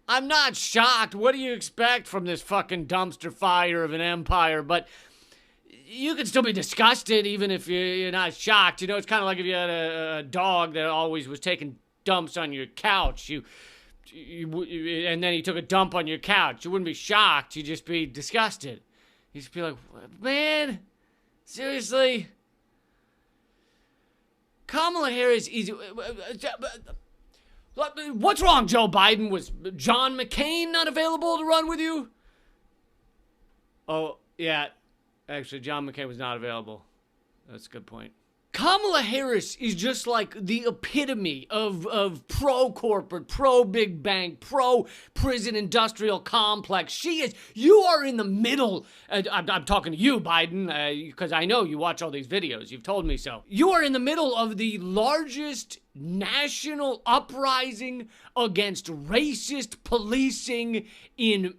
I'm not shocked. What do you expect from this fucking dumpster fire of an empire? But you can still be disgusted even if you're not shocked. You know, it's kind of like if you had a dog that always was taking dumps on your couch. And then he took a dump on your couch. You wouldn't be shocked. You'd just be disgusted. You'd just be like, man, seriously? Kamala Harris is... What's wrong, Joe Biden? Was John McCain not available to run with you? Oh, yeah. Actually, John McCain was not available. That's a good point. Kamala Harris is just like the epitome of pro-corporate, pro-big bank, pro-prison industrial complex. She is, you are in the middle. I'm talking to you, Biden, because I know you watch all these videos. You've told me so. You are in the middle of the largest national uprising against racist policing in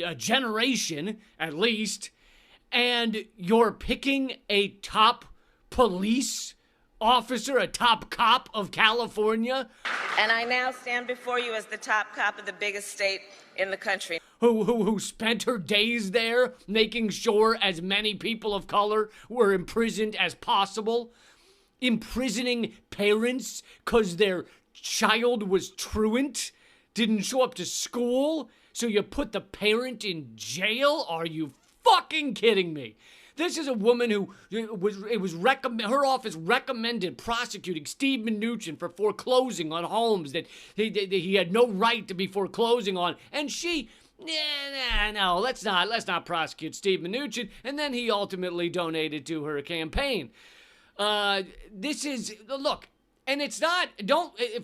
a generation, at least, and you're picking a top police officer, a top cop of California. And I now stand before you as the top cop of the biggest state in the country. Who spent her days there making sure as many people of color were imprisoned as possible. Imprisoning parents because their child was truant, didn't show up to school, so you put the parent in jail? Are you fucking kidding me? This is a woman who her office recommended prosecuting Steve Mnuchin for foreclosing on homes that he had no right to be foreclosing on, and she, no, let's not prosecute Steve Mnuchin, and then he ultimately donated to her campaign. This is, look, and it's not,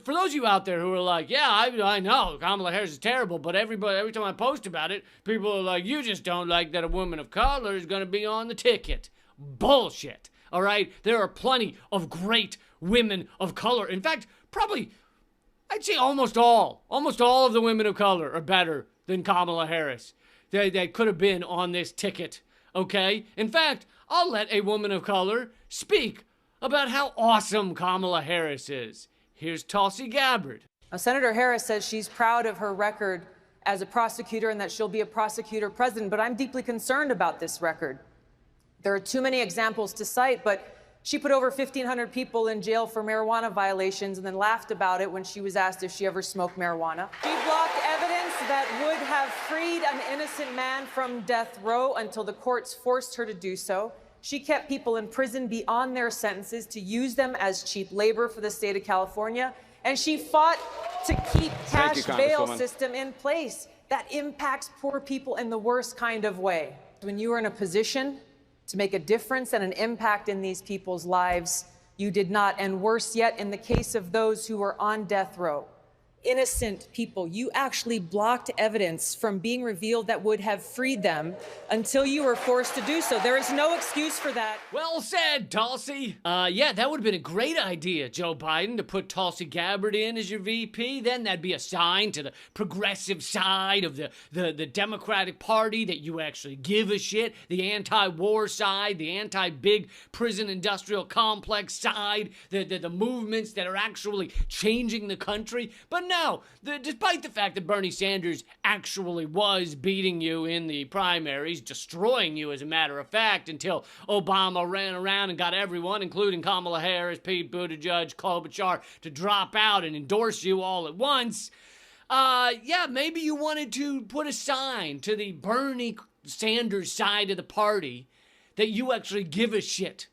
for those of you out there who are like, yeah, I know Kamala Harris is terrible, but every time I post about it, people are like, you just don't like that a woman of color is going to be on the ticket. Bullshit. All right? There are plenty of great women of color. In fact, probably, I'd say almost all of the women of color are better than Kamala Harris. They could have been on this ticket. Okay? In fact, I'll let a woman of color speak about how awesome Kamala Harris is. Here's Tulsi Gabbard. Senator Harris says she's proud of her record as a prosecutor and that she'll be a prosecutor president, but I'm deeply concerned about this record. There are too many examples to cite, but she put over 1,500 people in jail for marijuana violations and then laughed about it when she was asked if she ever smoked marijuana. She blocked evidence that would have freed an innocent man from death row until the courts forced her to do so. She kept people in prison beyond their sentences to use them as cheap labor for the state of California. And she fought to keep cash bail system in place that impacts poor people in the worst kind of way. When you are in a position to make a difference and an impact in these people's lives, you did not. And worse yet, in the case of those who were on death row, innocent people, you actually blocked evidence from being revealed that would have freed them until you were forced to do so. There is no excuse for that. Well said, Tulsi. Yeah, that would have been a great idea, Joe Biden, to put Tulsi Gabbard in as your VP. Then that'd be a sign to the progressive side of the Democratic Party that you actually give a shit. The anti-war side, the anti-big prison industrial complex side, the movements that are actually changing the country. But no, despite the fact that Bernie Sanders actually was beating you in the primaries, destroying you as a matter of fact, until Obama ran around and got everyone, including Kamala Harris, Pete Buttigieg, Klobuchar, to drop out and endorse you all at once. Yeah, maybe you wanted to put a sign to the Bernie Sanders side of the party that you actually give a shit.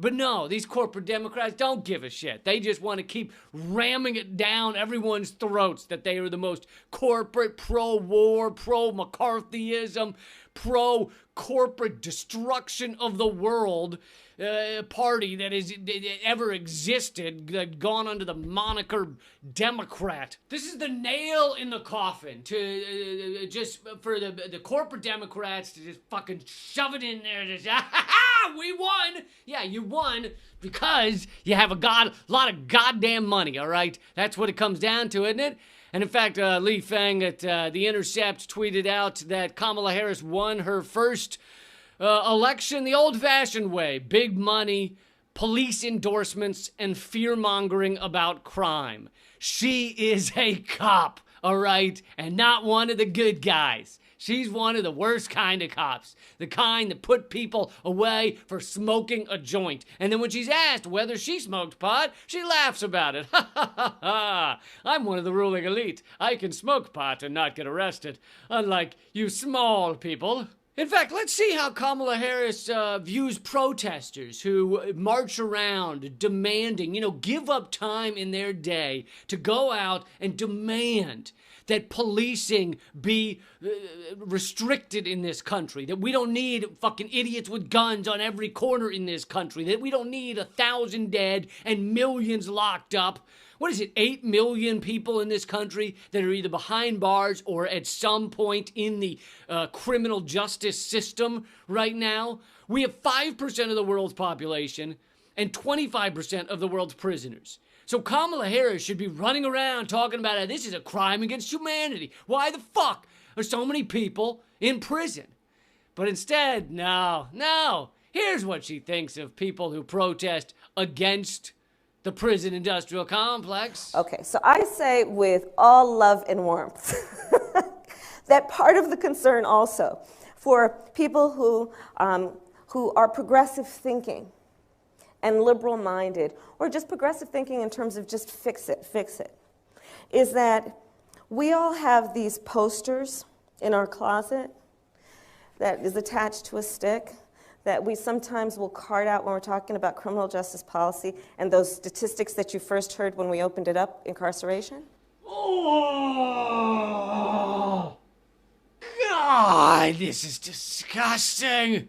But no, these corporate Democrats don't give a shit. They just want to keep ramming it down everyone's throats that they are the most corporate, pro-war, pro-McCarthyism, pro-corporate destruction of the world party that has ever existed, gone under the moniker Democrat. This is the nail in the coffin to just for the corporate Democrats to just fucking shove it in there. Just, we won. Yeah, you won because you have a lot of goddamn money, all right? That's what it comes down to, isn't it? And in fact, Lee Fang at The Intercept tweeted out that Kamala Harris won her first election the old-fashioned way. Big money, police endorsements, and fear-mongering about crime. She is a cop. all right? And not one of the good guys. She's one of the worst kind of cops. The kind that put people away for smoking a joint. And then when she's asked whether she smoked pot, she laughs about it. Ha ha ha ha. I'm one of the ruling elite. I can smoke pot and not get arrested. Unlike you small people. In fact, let's see how Kamala Harris views protesters who march around demanding, give up time in their day to go out and demand that policing be restricted in this country, that we don't need fucking idiots with guns on every corner in this country, that we don't need 1,000 dead and millions locked up. What is it, 8 million people in this country that are either behind bars or at some point in the criminal justice system right now? We have 5% of the world's population and 25% of the world's prisoners. So Kamala Harris should be running around talking about how this is a crime against humanity. Why the fuck are so many people in prison? But instead, no. Here's what she thinks of people who protest against the prison industrial complex. Okay, so I say with all love and warmth that part of the concern also for people who are progressive thinking and liberal-minded, or just progressive thinking in terms of just fix it, is that we all have these posters in our closet that is attached to a stick that we sometimes will card out when we're talking about criminal justice policy and those statistics that you first heard when we opened it up, incarceration. Oh, God, this is disgusting.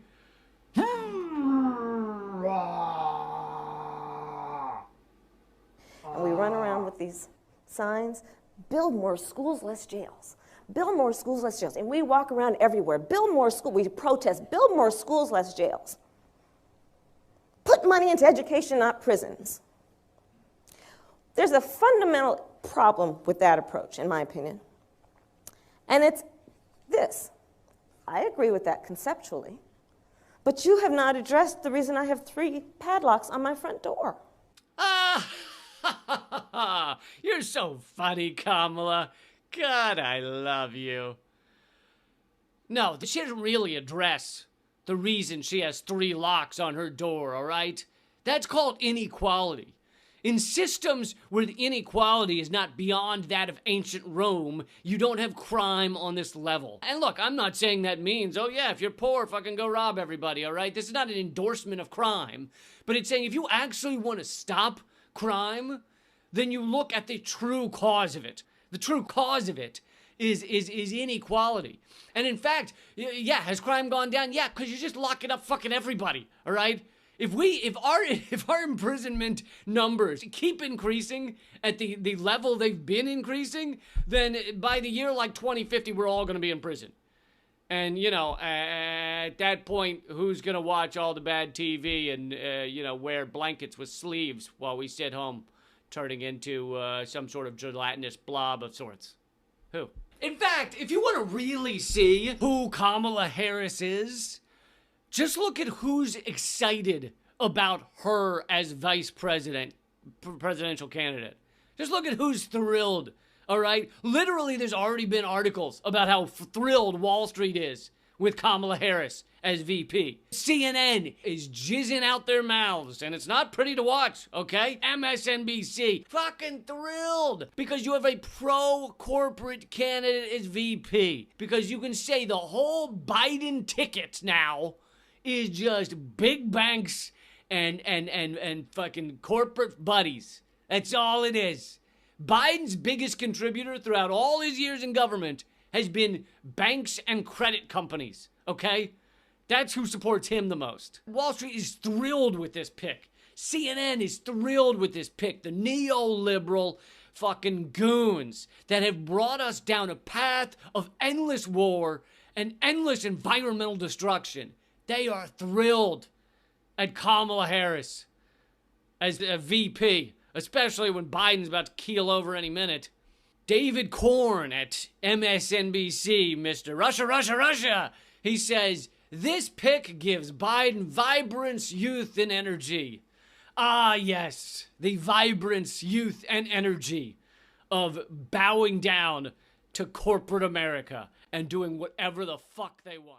And we run around with these signs, build more schools, less jails. Build more schools, less jails. And we walk around everywhere. Build more schools. We protest. Build more schools, less jails. Put money into education, not prisons. There's a fundamental problem with that approach, in my opinion. And it's this. I agree with that conceptually. But you have not addressed the reason I have 3 padlocks on my front door. You're so funny, Kamala. God, I love you. No, she doesn't really address the reason she has 3 locks on her door, all right? That's called inequality. In systems where the inequality is not beyond that of ancient Rome, you don't have crime on this level. And look, I'm not saying that means, oh yeah, if you're poor, fucking go rob everybody, all right? This is not an endorsement of crime, but it's saying if you actually want to stop crime, then you look at the true cause of it. The true cause of it is inequality. And in fact, yeah, has crime gone down? Yeah, because you're just locking up fucking everybody, all right? If our imprisonment numbers keep increasing at the level they've been increasing, then by the year like 2050, we're all going to be in prison. And, at that point, who's going to watch all the bad TV and, wear blankets with sleeves while we sit home turning into some sort of gelatinous blob of sorts? Who? In fact, if you want to really see who Kamala Harris is, just look at who's excited about her as presidential candidate. Just look at who's thrilled, all right? Literally, there's already been articles about how thrilled Wall Street is with Kamala Harris as VP. CNN is jizzing out their mouths, and it's not pretty to watch, okay? MSNBC, fucking thrilled because you have a pro-corporate candidate as VP. Because you can say the whole Biden ticket now is just big banks and fucking corporate buddies. That's all it is. Biden's biggest contributor throughout all his years in government has been banks and credit companies, okay? That's who supports him the most. Wall Street is thrilled with this pick. CNN is thrilled with this pick. The neoliberal fucking goons that have brought us down a path of endless war and endless environmental destruction. They are thrilled at Kamala Harris as a VP, especially when Biden's about to keel over any minute. David Korn at MSNBC, Mr. Russia, he says, this pick gives Biden vibrance, youth, and energy. Ah, yes, the vibrance, youth, and energy of bowing down to corporate America and doing whatever the fuck they want.